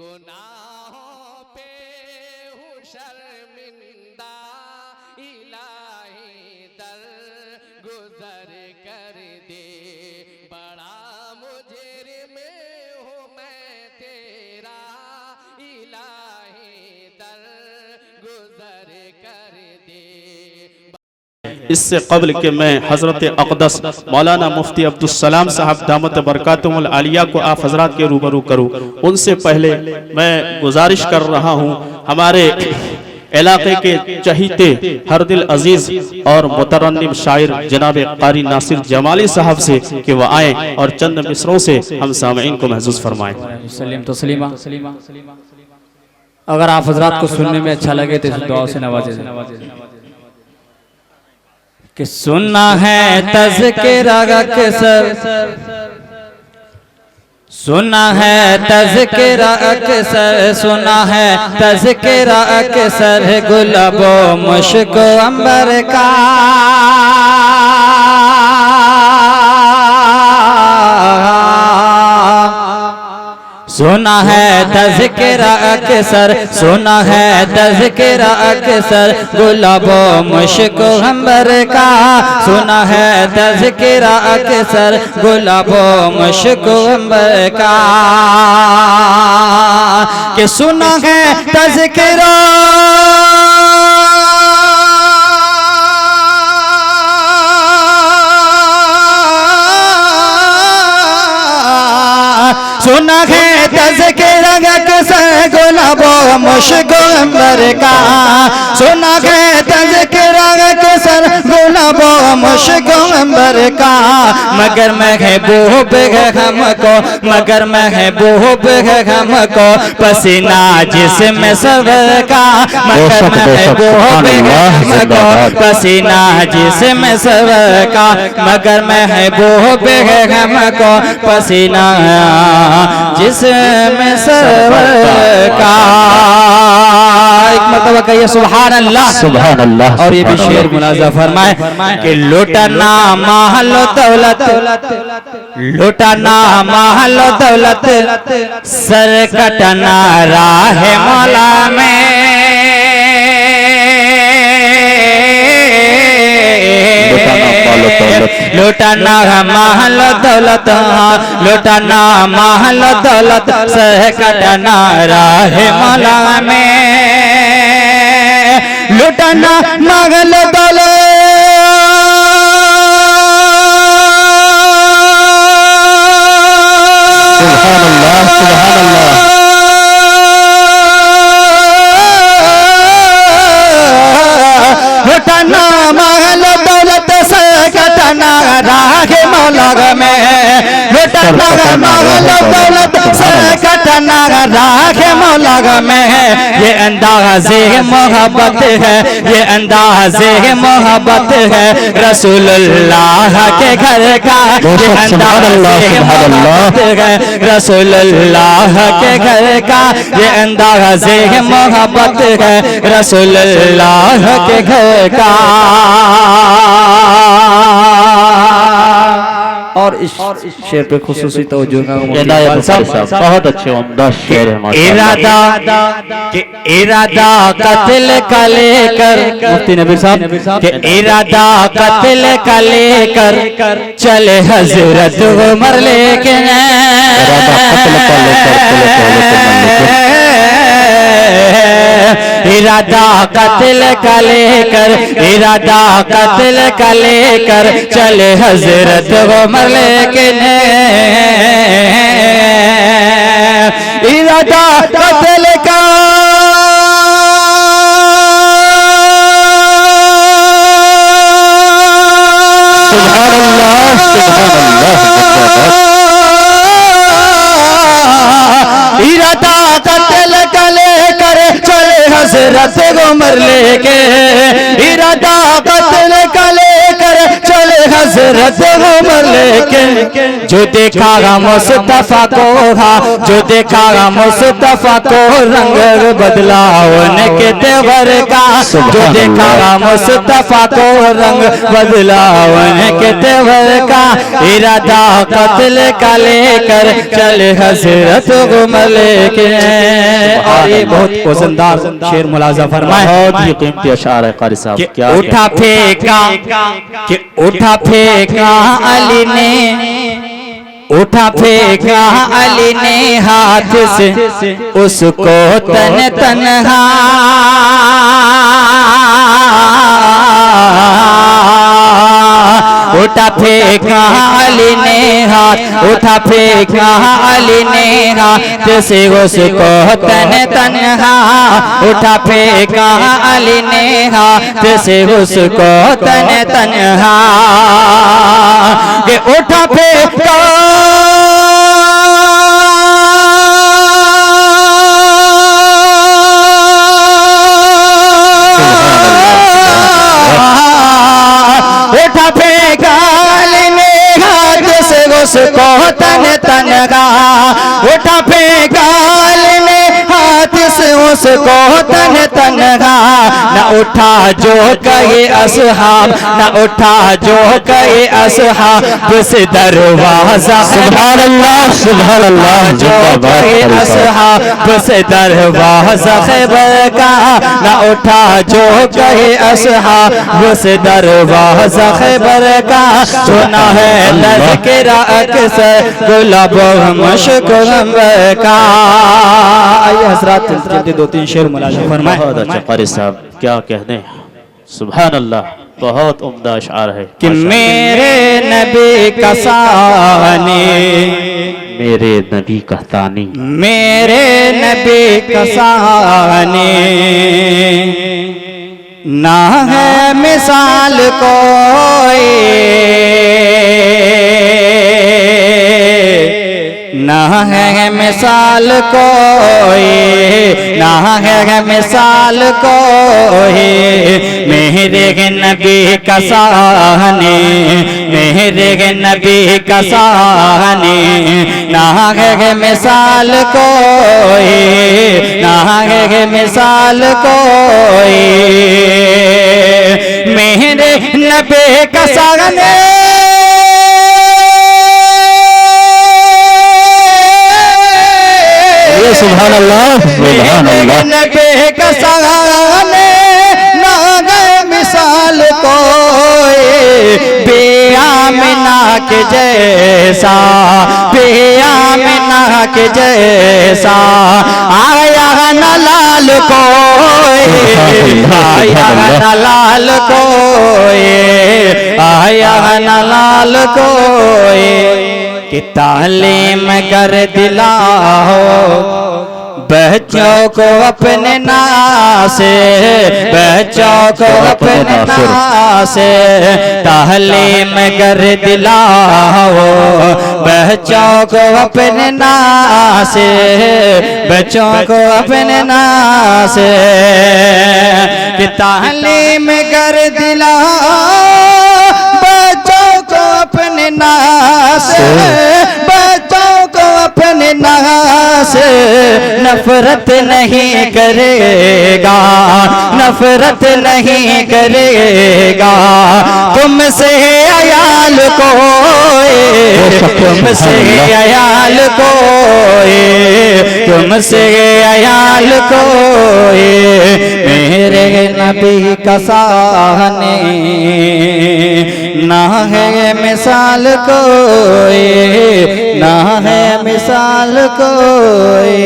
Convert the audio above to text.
गुनाहों पे हूँ शर्मिंदा, इलाही दर गुजर कर दे, बड़ा मुजरिम हूँ मैं तेरा, इलाही दर गुजर कर दे। इससे कबल के मैं हज़रत अक़दस मौलाना मुफ्ती अब्दुस्सलाम साहब दामत बरकातुहुल आलिया को आप हज़रात के रूबरू करूँ, उनसे पहले मैं गुजारिश कर रहा हूँ हमारे इलाके के चहीते हर दिल अजीज और मुतरन्निम शायर जनाब क़ारी नासिर जमाली साहब से कि वह आए और चंद मिसरों से हम सामईन को महसूस फरमाएं। सलीम तस्लीमा। अगर आप हज़रात को सुनने में अच्छा लगे तो इस दुआ से नवाजें कि सुना है तज़किरा अक्सर, सुना है तज़किरा अक्सर, सुना है तज़किरा अक्सर, गुलाबो मुश्क अंबर का, सुना है तज़किरा अक्सर, सुना है तज़किरा अक्सर, गुलाबो मुश्क अंबर का, सुना है तज़किरा अक्सर, गुलाबो मुश्क अंबर का, कि सुना है तज़किरा सुना है तज़किरा अक्सर, गुलाबो मुश्क अंबर का, सुना है तज़किरा अक्सर, गुलाबो मुश्क अंबर का, मगर महबूब है हमको, मगर महबूब है हमको पसीना जिस्म सबर का, मगर महबूब है हमको पसीना जिस्म सबर का, मगर महबूब है हमको पसीना जिसमें सबर का। एक मरतबा कहिए सुभान अल्लाह, सुभान अल्लाह। और ये भी शेर मुनाज़ा फरमाए कि लुटाना महलो दौलत, लुटाना महलो दौलत, सर कटना राह मौला में, लुटाना महल दौलत, लुटाना महल दौलत, सह कटना राह मौला में, लुटाना महल दौलत, लुटाना महल दौलत, सह कटना राह मौला में, लुटाना महल दौलत, सह कटना राह मौला में, ये अंदाज़े मोहब्बत है, ये अंदाज़े मोहब्बत है रसूलुल्लाह के घर का, ये अंदाज़े मोहब्बत है रसूलुल्लाह के घर का, ये अंदाज़े मोहब्बत है रसूलुल्लाह के घर का। और इस शेर पे खुसूसी तवज्जो बहुत अच्छे उम्दा शेर है। इरादा कत्ल का लेकर, मुफ्ती नबी साहब के इरादा कत्ल का लेकर चले हजरत उमर लेके, इरादा कत्ल का लेकर, इरादा कत्ल का लेकर चले हजरत उमर लेके, इरादा कत्ल का इरादा कत्ल का लेकर चले हजरत उमर लेके, इरादा कत्ल का लेकर चले हजरत उमर लेके, जो देखागा मुस्तफा को, जो देखागा मुस्तफा को रंग बदला उनके तेवर का, जो देखागा मुस्तफा को रंग बदला उनके तेवर का, इरादा कत्ल का लेकर चले हजरत उमर लेके। ये बहुत वजनदार शेर मुलाजा फरमाए। बहुत ही कीमती अशार है कारी साहब, क्या उठा फेंका कि उठा फेंका अली ने, उठा फेंका अली ने हाथ से उसको तन तन्हा, उठा फेंका अली ने हाथ, उठा फेंका अली ने हाथ से उसको तन तन्हा, उठा फेंका अली ने हाथ से उसको तन तन्हा, कि उठा फेंका उसको तन तनगा, उठा फेंका ने हाथ से उसको तन तनगा, न उठा जो कहे असहाब, न उठा जो कहे असहाब से दरवाजा, सुभान अल्लाह सुभान अल्लाह, जो कहे असहाब से दरवाजा खैबर का, न उठा जो कहे असहाब से दरवाजा खैबर का, सुना है तज़किरा अक्सर गुलाब मशकुर का। आइए हज़रात जल्दी दो तीन शेर मुलाज़ा फरमाएं। बहुत अच्छा कारी साहब, क्या कहने, सुभान अल्लाह, बहुत उम्दा अशार है कि मेरे नबी का सानी, मेरे नबी का तानी, मेरे नबी का सानी, ना है मिसाल कोई, ना है मिसाल कोई, ना है मिसाल कोई, मेरे नबी का सानी, मेरे नबी का सानी, ना है मिसाल कोई, ना है मिसाल कोई, मेरे नबी का सानी, सुभान अल्लाह सुभान अल्लाह, नबी का साने ना गए मिसाल कोई, बेआमिना के जैसा, बेआमिना के जैसा, आया न लाल कोई, आया न लाल कोई, आया न लाल कोई, कि तालीम कर दिलाओ बच्चों को अपने नासे, बच्चों को अपने नासे, तालीम कर दिलाओ बच्चों को अपने नासे, बच्चों को अपने नासे, कि तालीम कर दिलाओ बच्चों को अपने नासे, बच्चों को अपने नासे, नफरत नहीं करेगा, नफरत नहीं करेगा, तुमसे अयाल कोई, तुमसे अयाल कोई, तुमसे अयाल कोई, मेरे नबी का सानी, ना है मिसाल कोई, ना है मिसाल कोई।